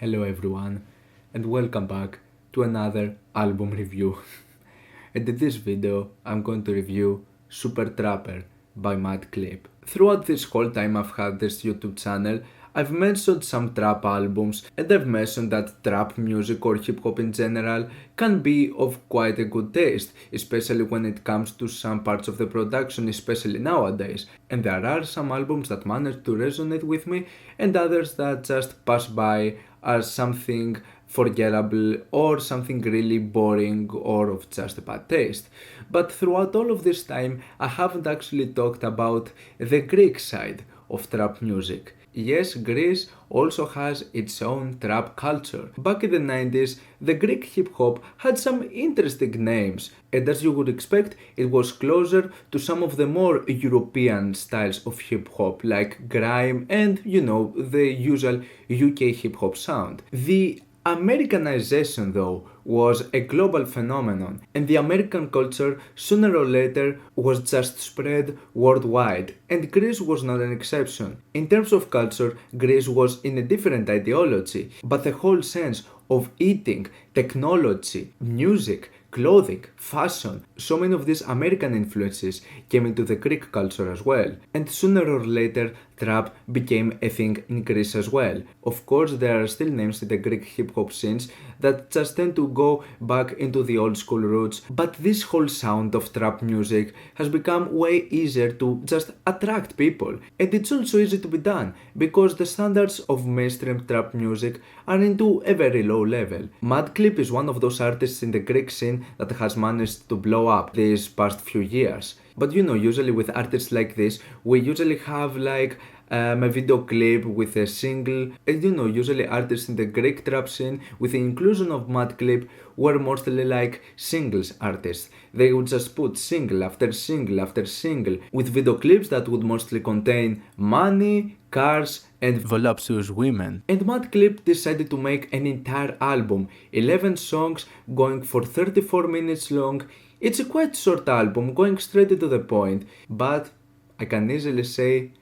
Hello everyone and welcome back to another album review. And in this video I'm going to review Super Trapper by Mad Clip. Throughout this whole time I've had this YouTube channel, I've mentioned some trap albums and I've mentioned that trap music or hip hop in general can be of quite a good taste, especially when it comes to some parts of the production, especially nowadays. And there are some albums that manage to resonate with me and others that just pass by as something forgettable or something really boring or of just a bad taste. But throughout all of this time, I haven't actually talked about the Greek side of trap music. Yes, Greece also has its own trap culture. Back in the 90s, the Greek hip hop had some interesting names, and as you would expect, it was closer to some of the more European styles of hip hop, like grime and, the usual UK hip hop sound. The Americanization, though, was a global phenomenon, and the American culture sooner or later was just spread worldwide, and Greece was not an exception. In terms of culture, Greece was in a different ideology, but the whole sense of eating, technology, music, clothing, fashion, so many of these American influences came into the Greek culture as well. And sooner or later, trap became a thing in Greece as well. Of course, there are still names in the Greek hip hop scenes that just tend to go back into the old school roots, but this whole sound of trap music has become way easier to just attract people. And it's also easy to be done because the standards of mainstream trap music are into a very low level. Mad Clip is one of those artists in the Greek scene that has managed to blow up these past few years. But usually with artists like this, we usually have like a video clip with a single, and usually artists in the Greek trap scene, with the inclusion of Mad Clip, were mostly like singles artists. They would just put single after single after single, with video clips that would mostly contain money, cars, and voluptuous women. And Mad Clip decided to make an entire album, 11 songs going for 34 minutes long. It's a quite short album, going straight to the point, but I can easily say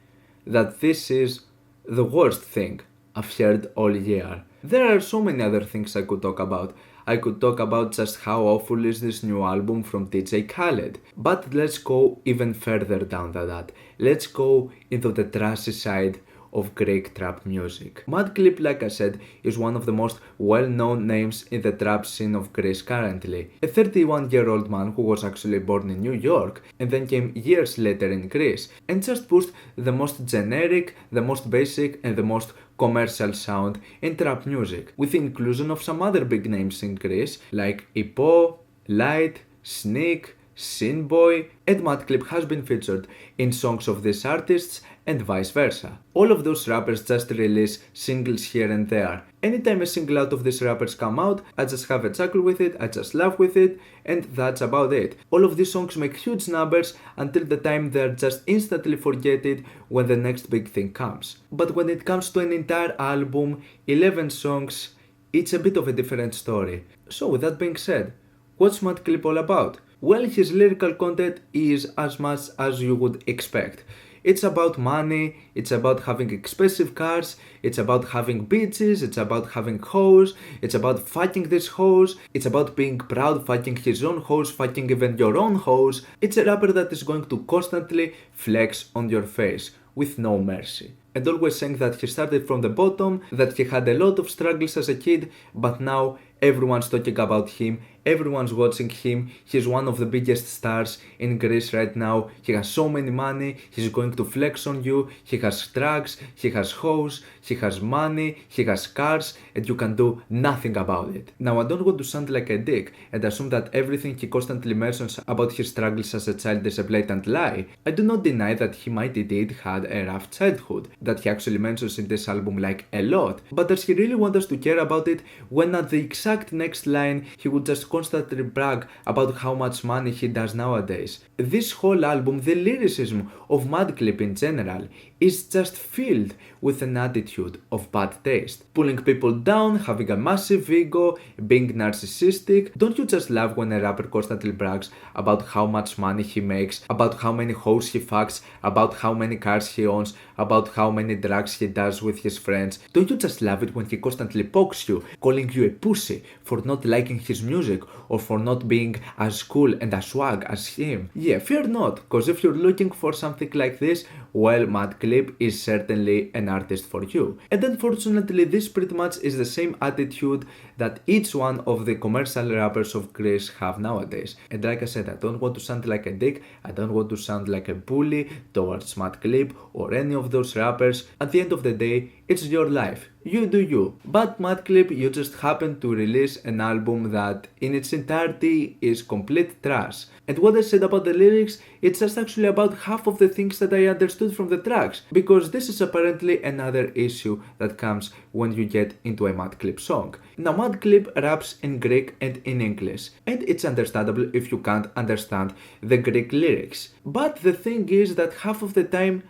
that this is the worst thing I've heard all year. There are so many other things I could talk about. I could talk about just how awful is this new album from DJ Khaled. But let's go even further down than that. Let's go into the trashy side of Greek trap music. Mad Clip, like I said, is one of the most well-known names in the trap scene of Greece currently. A 31-year-old man who was actually born in New York and then came years later in Greece and just pushed the most generic, the most basic and the most commercial sound in trap music, with the inclusion of some other big names in Greece like Ipo, Light, Sneak, Sinboy, and Mad Clip has been featured in songs of these artists and vice versa. All of those rappers just release singles here and there. Anytime a single out of these rappers come out, I just have a chuckle with it, I just laugh with it, and that's about it. All of these songs make huge numbers until the time they're just instantly forgotten when the next big thing comes. But when it comes to an entire album, 11 songs, it's a bit of a different story. So with that being said, what's Mad Clip all about? Well, his lyrical content is as much as you would expect. It's about money, it's about having expensive cars, it's about having bitches, it's about having hoes, it's about fucking these hoes, it's about being proud, fucking his own hoes, fucking even your own hoes. It's a rapper that is going to constantly flex on your face with no mercy. And always saying that he started from the bottom, that he had a lot of struggles as a kid, but now everyone's talking about him, everyone's watching him, he's one of the biggest stars in Greece right now, he has so many money, he's going to flex on you, he has drugs, he has hoes, he has money, he has cars, and you can do nothing about it. Now I don't want to sound like a dick and assume that everything he constantly mentions about his struggles as a child is a blatant lie. I do not deny that he might indeed had a rough childhood, that he actually mentions in this album like a lot, but does he really want us to care about it when at the exact next line he would just constantly brag about how much money he does nowadays? This whole album, the lyricism of Mad Clip in general, is just filled with an attitude of bad taste. Pulling people down, having a massive ego, being narcissistic. Don't you just love when a rapper constantly brags about how much money he makes, about how many hoes he fucks, about how many cars he owns, about how many drugs he does with his friends? Don't you just love it when he constantly pokes you, calling you a pussy for not liking his music or for not being as cool and as swag as him? Yeah, fear not, cause if you're looking for something like this, well, Madclip is certainly an artist for you. And unfortunately, this pretty much is the same attitude that each one of the commercial rappers of Greece have nowadays. And like I said, I don't want to sound like a dick, I don't want to sound like a bully towards Madclip or any of those rappers. At the end of the day, it's your life. You do you. But Madclip, you just happened to release an album that in its entirety is complete trash. And what I said about the lyrics, it's just actually about half of the things that I understood from the tracks. Because this is apparently another issue that comes when you get into a Madclip song. Now Madclip raps in Greek and in English. And it's understandable if you can't understand the Greek lyrics. But the thing is that half of the time,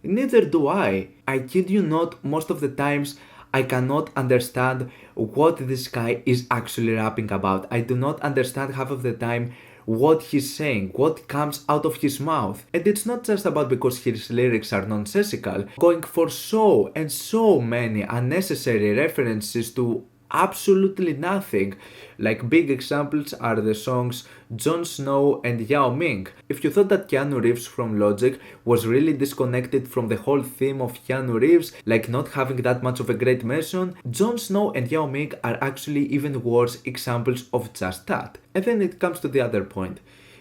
neither do I. I kid you not, most of the times I cannot understand what this guy is actually rapping about. I do not understand half of the time what he's saying, what comes out of his mouth. And it's not just about because his lyrics are nonsensical, going for so and so many unnecessary references to absolutely nothing. Like big examples are the songs Jon Snow and Yao Ming. If you thought that Keanu Reeves from Logic was really disconnected from the whole theme of Keanu Reeves, like not having that much of a great mention, Jon Snow and Yao Ming are actually even worse examples of just that. And then it comes to the other point.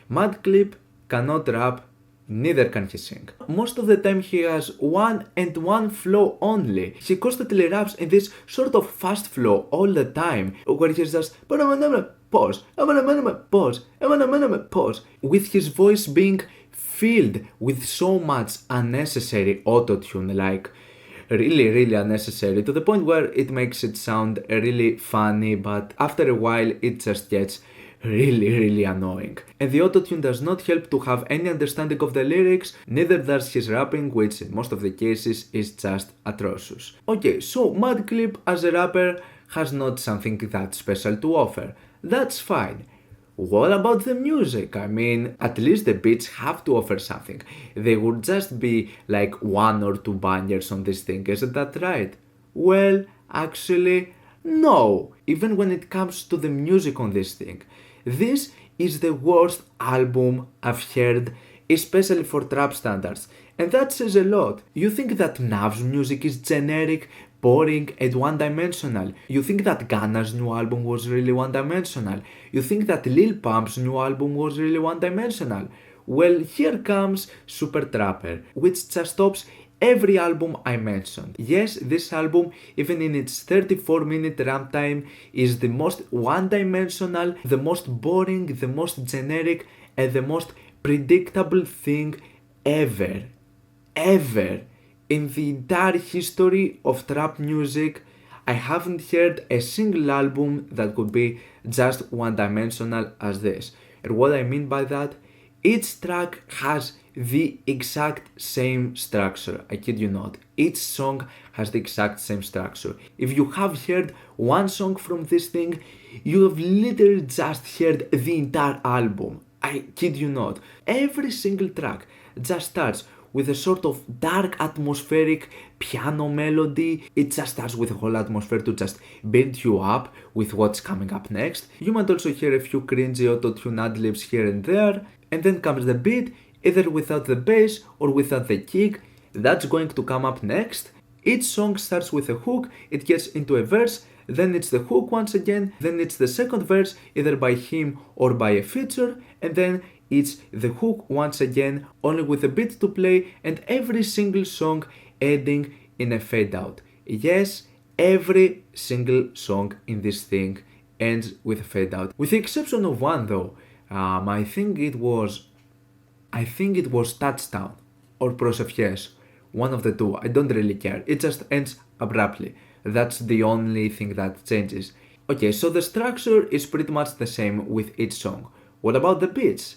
Madclip cannot rap, neither can he sing. Most of the time he has one and one flow only. He constantly raps in this sort of fast flow all the time, where he's just pause, pause, pause, with his voice being filled with so much unnecessary autotune, like really unnecessary, to the point where it makes it sound really funny, but after a while it just gets really annoying. And the autotune does not help to have any understanding of the lyrics, neither does his rapping, which in most of the cases is just atrocious. Okay, so Madclip as a rapper has not something that special to offer. That's fine. What about the music? I mean, at least the beats have to offer something. They would just be like one or two bangers on this thing, isn't that right? Well, actually, no. Even when it comes to the music on this thing. This is the worst album I've heard, especially for trap standards. And that says a lot. You think that Nav's music is generic, boring and one-dimensional. You think that Ghana's new album was really one-dimensional. You think that Lil Pump's new album was really one-dimensional. Well, here comes Super Trapper, which just stops every album I mentioned. Yes, this album, even in its 34-minute runtime, is the most one-dimensional, the most boring, the most generic, and the most predictable thing ever. Ever. In the entire history of trap music, I haven't heard a single album that could be just one-dimensional as this. And what I mean by that, each track has the exact same structure. I kid you not. Each song has the exact same structure. If you have heard one song from this thing, you have literally just heard the entire album. I kid you not. Every single track just starts with a sort of dark atmospheric piano melody. It just starts with a whole atmosphere to just build you up with what's coming up next. You might also hear a few cringy auto-tune ad-libs here and there, and then comes the beat, either without the bass or without the kick, that's going to come up next. Each song starts with a hook, it gets into a verse, then it's the hook once again, then it's the second verse either by him or by a feature, and then it's the hook once again, only with a beat to play, and every single song ending in a fade out. Yes, every single song in this thing ends with a fade out. With the exception of one though, I think it was Touchdown or Προσευχές, one of the two, I don't really care, it just ends abruptly. That's the only thing that changes. Okay, so the structure is pretty much the same with each song. What about the beats?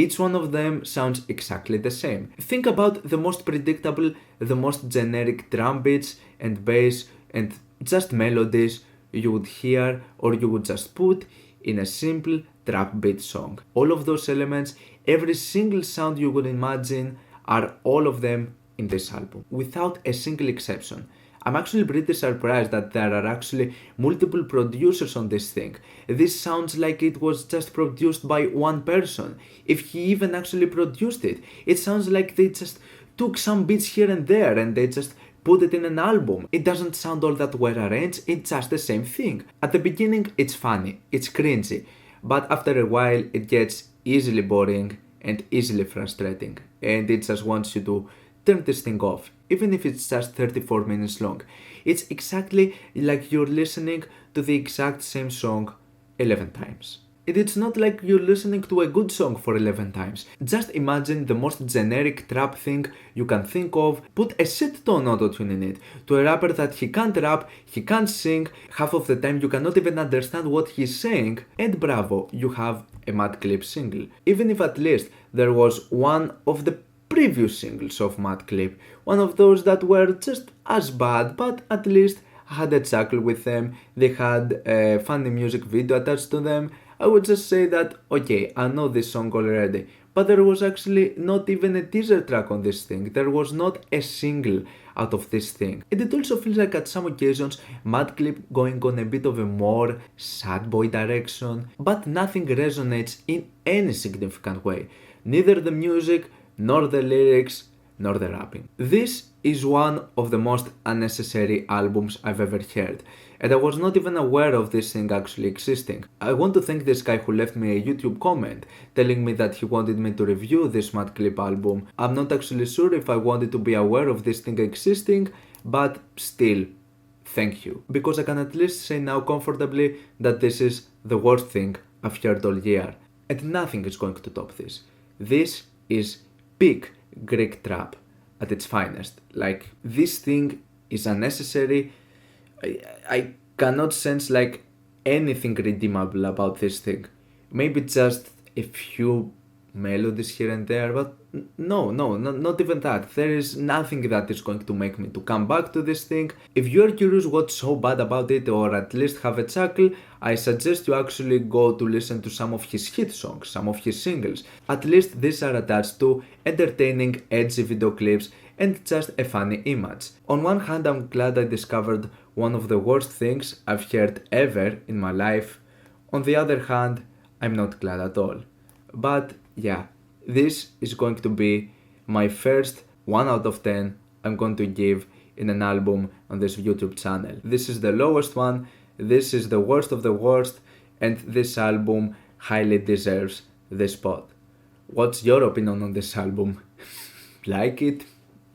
each one of them sounds exactly the same. Think about the most predictable, the most generic drum beats and bass and just melodies you would hear or you would just put in a simple trap beat song. All of those elements, every single sound you would imagine, are all of them in this album, without a single exception. I'm actually pretty surprised that there are actually multiple producers on this thing. This sounds like it was just produced by one person, if he even actually produced it. It sounds like they just took some beats here and there and they just put it in an album. It doesn't sound all that well arranged, it's just the same thing. At the beginning, it's funny, it's cringy, but after a while, it gets easily boring and easily frustrating, and it just wants you to turn this thing off, even if it's just 34 minutes long. It's exactly like you're listening to the exact same song 11 times. And it's not like you're listening to a good song for 11 times. Just imagine the most generic trap thing you can think of, put a shit ton autotune in it, to a rapper that he can't rap, he can't sing, half of the time you cannot even understand what he's saying, and bravo, you have a Mad Clip single. Even if at least there was one of the previous singles of Mad Clip, one of those that were just as bad, but at least had a chuckle with them, they had a funny music video attached to them. I would just say that, okay, I know this song already, but there was actually not even a teaser track on this thing, there was not a single out of this thing. And it also feels like at some occasions Mad Clip going on a bit of a more sad boy direction, but nothing resonates in any significant way. Neither the music, nor the lyrics, nor the rapping. This is one of the most unnecessary albums I've ever heard, and I was not even aware of this thing actually existing. I want to thank this guy who left me a YouTube comment telling me that he wanted me to review this Mad Clip album. I'm not actually sure if I wanted to be aware of this thing existing, but still, thank you. Because I can at least say now comfortably that this is the worst thing I've heard all year, and nothing is going to top this. This is peak Greek trap at its finest. Like, this thing is unnecessary. I cannot sense like anything redeemable about this thing. Maybe just a few melodies here and there, but not even that. There is nothing that is going to make me to come back to this thing. If you're curious what's so bad about it, or at least have a chuckle, I suggest you actually go to listen to some of his hit songs, some of his singles. At least these are attached to entertaining, edgy video clips and just a funny image. On one hand, I'm glad I discovered one of the worst things I've heard ever in my life. On the other hand, I'm not glad at all. But yeah, this is going to be my first 1 out of 10 I'm going to give in an album on this YouTube channel. This is the lowest one, this is the worst of the worst, and this album highly deserves the spot. What's your opinion on this album? Like it?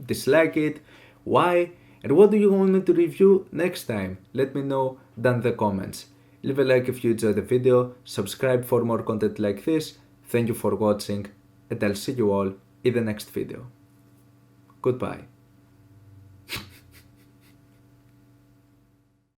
Dislike it? Why? And what do you want me to review next time? Let me know down in the comments. Leave a like if you enjoyed the video, subscribe for more content like this. Thank you for watching, and I'll see you all in the next video. Goodbye.